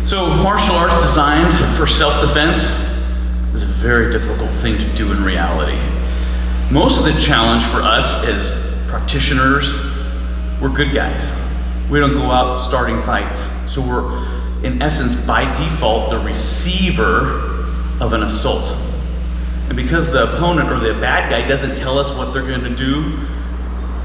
So martial arts designed for self-defense is a very difficult thing to do in reality. Most of the challenge for us as practitioners, we're good guys. We don't go out starting fights. So we're, in essence, by default, the receiver of an assault. And because the opponent or the bad guy doesn't tell us what they're going to do,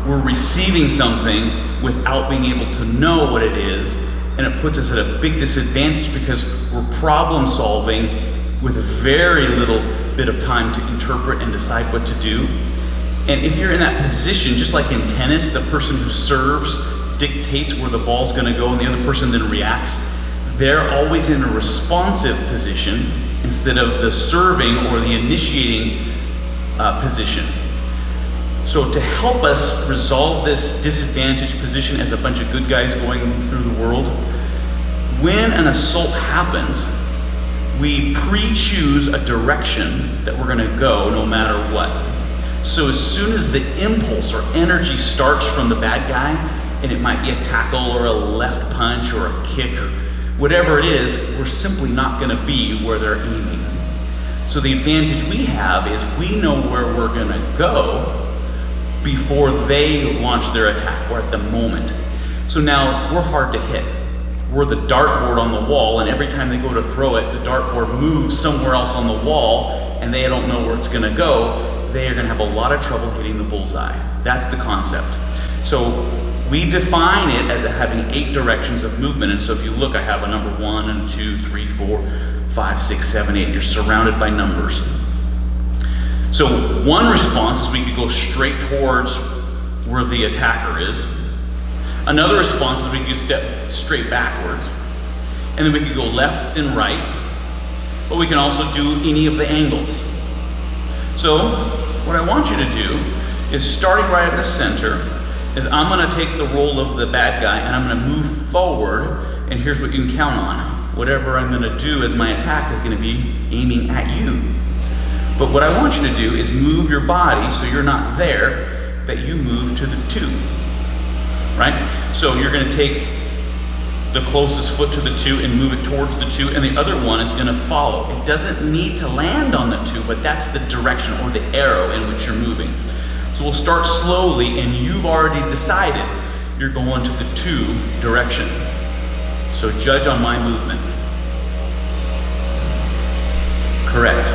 we're receiving something without being able to know what it is, and it puts us at a big disadvantage because we're problem solving with very little bit of time to interpret and decide what to do. And if you're in that position, just like in tennis, the person who serves dictates where the ball's going to go and the other person then reacts. They're always in a responsive position instead of the serving or the initiating position. So to help us resolve this disadvantaged position as a bunch of good guys going through the world, when an assault happens, we pre-choose a direction that we're going to go no matter what. So as soon as the impulse or energy starts from the bad guy, and it might be a tackle or a left punch or a kick, or whatever it is, we're simply not going to be where they're aiming. So the advantage we have is we know where we're going to go before they launch their attack, or at the moment. So now we're hard to hit. We're the dartboard on the wall, and every time they go to throw it, the dartboard moves somewhere else on the wall, and they don't know where it's going to go. They are going to have a lot of trouble hitting the bullseye. That's the concept. So we define it as having 8 directions of movement. And so if you look, I have a number 1 and 2, 3, 4, 5, 6, 7, 8. You're surrounded by numbers. So one response is we could go straight towards where the attacker is. Another response is we could step straight backwards. And then we could go left and right. But we can also do any of the angles. So what I want you to do is, starting right at the center, is I'm going to take the role of the bad guy and I'm going to move forward, and here's what you can count on. Whatever I'm going to do as my attack is going to be aiming at you. But what I want you to do is move your body so you're not there, that you move to the 2, right? So you're going to take the closest foot to the 2 and move it towards the 2, and the other one is going to follow. It doesn't need to land on the 2, but that's the direction or the arrow in which you're moving. So we'll start slowly, and you've already decided you're going to the 2 direction. So judge on my movement. Correct.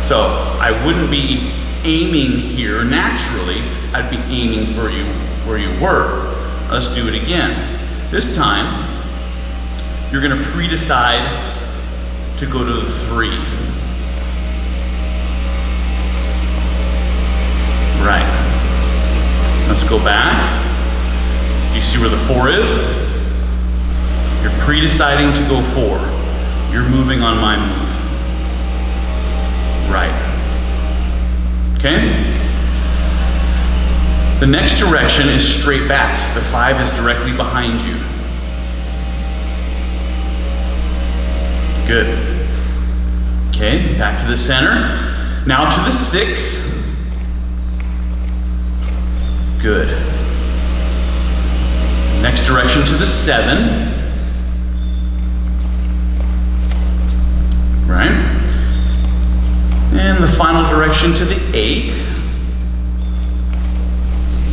So I wouldn't be aiming here naturally, I'd be aiming for you where you were. Let's do it again. This time, you're going to pre-decide to go to the 3. Right. Let's go back. You see where the 4 is? You're pre-deciding to go 4. You're moving on my move. Right. Okay? The next direction is straight back. The 5 is directly behind you. Good. Okay, back to the center. Now to the 6. Good. Next direction to the 7. Right? And the final direction to the 8.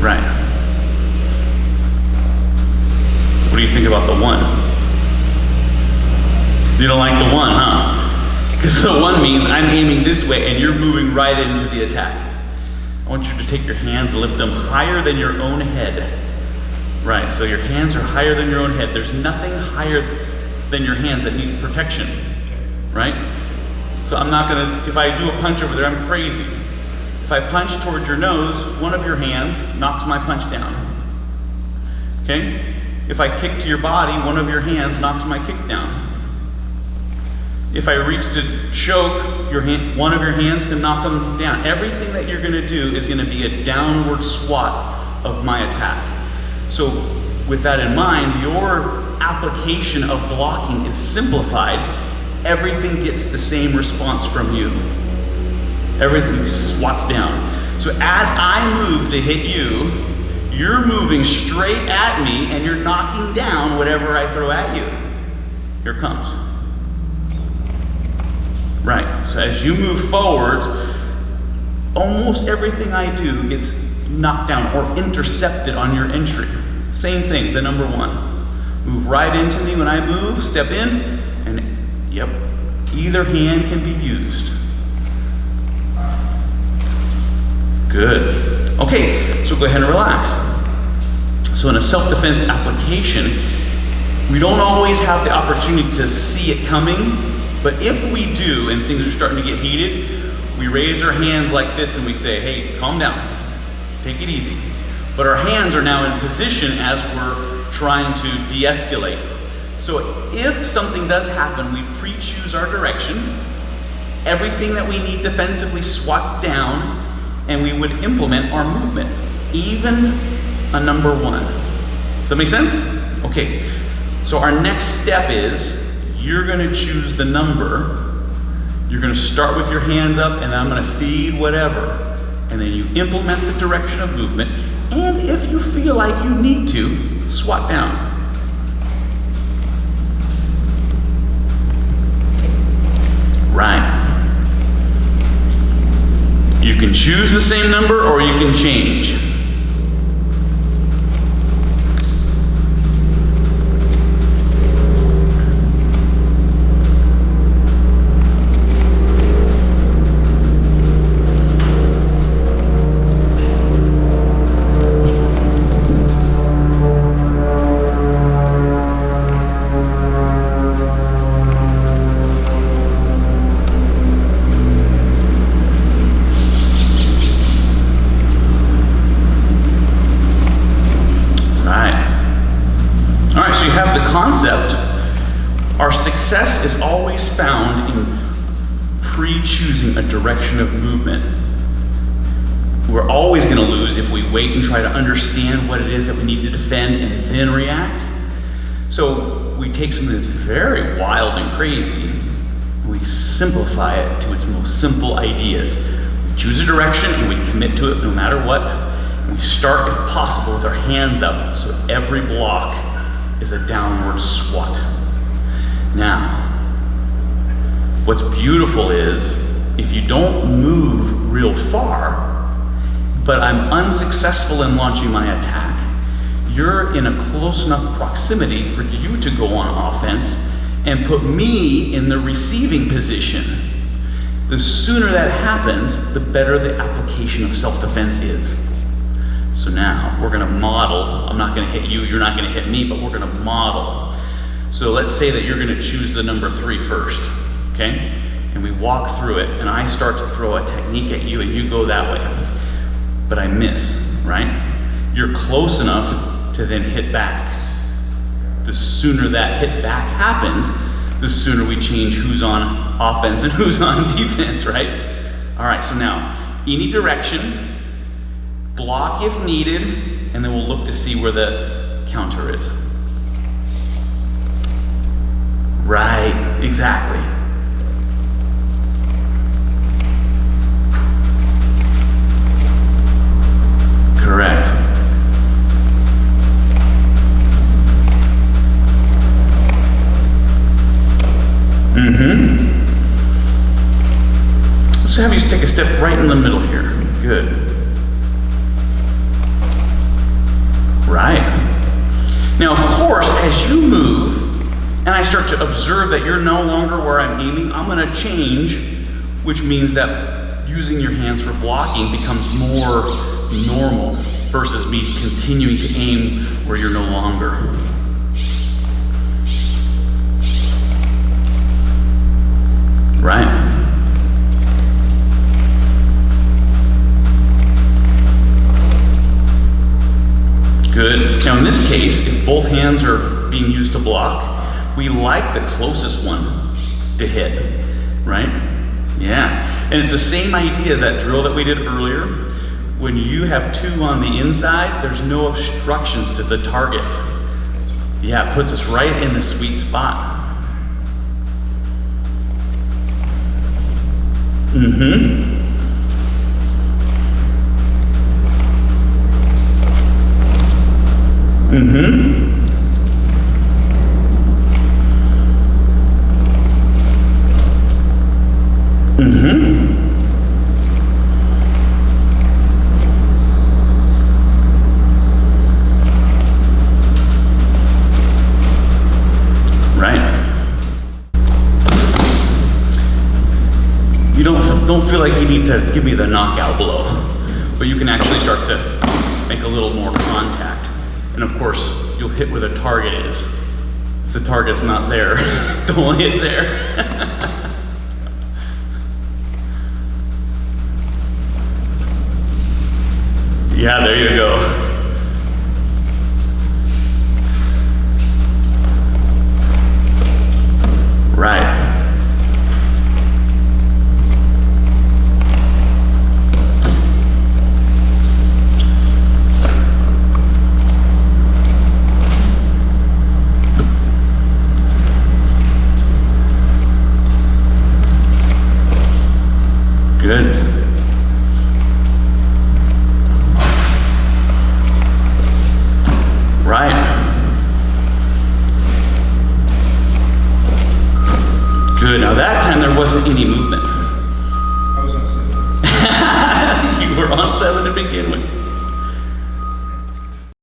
Right. What do you think about the 1? You don't like the 1, huh? Because the 1 means I'm aiming this way and you're moving right into the attack. I want you to take your hands and lift them higher than your own head. Right, so your hands are higher than your own head. There's nothing higher than your hands that need protection. Right? So I'm not gonna, if I do a punch over there, I'm crazy. If I punch towards your nose, one of your hands knocks my punch down. Okay? If I kick to your body, one of your hands knocks my kick down. If I reach to choke, one of your hands can knock them down. Everything that you're gonna do is gonna be a downward swat of my attack. So with that in mind, your application of blocking is simplified. Everything gets the same response from you. Everything swats down. So as I move to hit you, you're moving straight at me and you're knocking down whatever I throw at you. Here it comes. Right, so as you move forwards, almost everything I do gets knocked down or intercepted on your entry. Same thing, the number 1. Move right into me when I move, step in, and yep, either hand can be used. Good. Okay, so go ahead and relax. So in a self-defense application, we don't always have the opportunity to see it coming, but if we do and things are starting to get heated, we raise our hands like this and we say, hey, calm down, take it easy. But our hands are now in position as we're trying to de-escalate. So if something does happen, we pre-choose our direction, everything that we need defensively swats down, and we would implement our movement, even a number 1. Does that make sense? Okay, so our next step is, you're gonna choose the number, you're gonna start with your hands up, and I'm gonna feed whatever, and then you implement the direction of movement, and if you feel like you need to, swat down. Right. You can choose the same number or you can change. Our success is always found in pre-choosing a direction of movement. We're always going to lose if we wait and try to understand what it is that we need to defend and then react. So we take something that's very wild and crazy, and we simplify it to its most simple ideas. We choose a direction and we commit to it no matter what. And we start, if possible, with our hands up, so every block is a downward swat. Now, what's beautiful is, if you don't move real far, but I'm unsuccessful in launching my attack, you're in a close enough proximity for you to go on offense and put me in the receiving position. The sooner that happens, the better the application of self-defense is. So now, we're gonna model. I'm not gonna hit you, you're not gonna hit me, but we're gonna model. So let's say that you're gonna choose the number 3 first, okay? And we walk through it, and I start to throw a technique at you, and you go that way. But I miss, right? You're close enough to then hit back. The sooner that hit back happens, the sooner we change who's on offense and who's on defense, right? All right, so now, any direction, block if needed, and then we'll look to see where the counter is. Right, exactly. Correct. Let's have you take a step right in the middle here. Good. Right. Now, of course, as you move, and I start to observe that you're no longer where I'm aiming, I'm gonna change, which means that using your hands for blocking becomes more normal versus me continuing to aim where you're no longer. Right? Good. Now in this case, if both hands are being used to block, we like the closest one to hit, right? Yeah. And it's the same idea, that drill that we did earlier. When you have 2 on the inside, there's no obstructions to the targets. Yeah, it puts us right in the sweet spot. don't feel like you need to give me the knockout blow, but you can actually start to make a little more contact. And of course, you'll hit where the target is. If the target's not there, don't hit there. Yeah, there you go.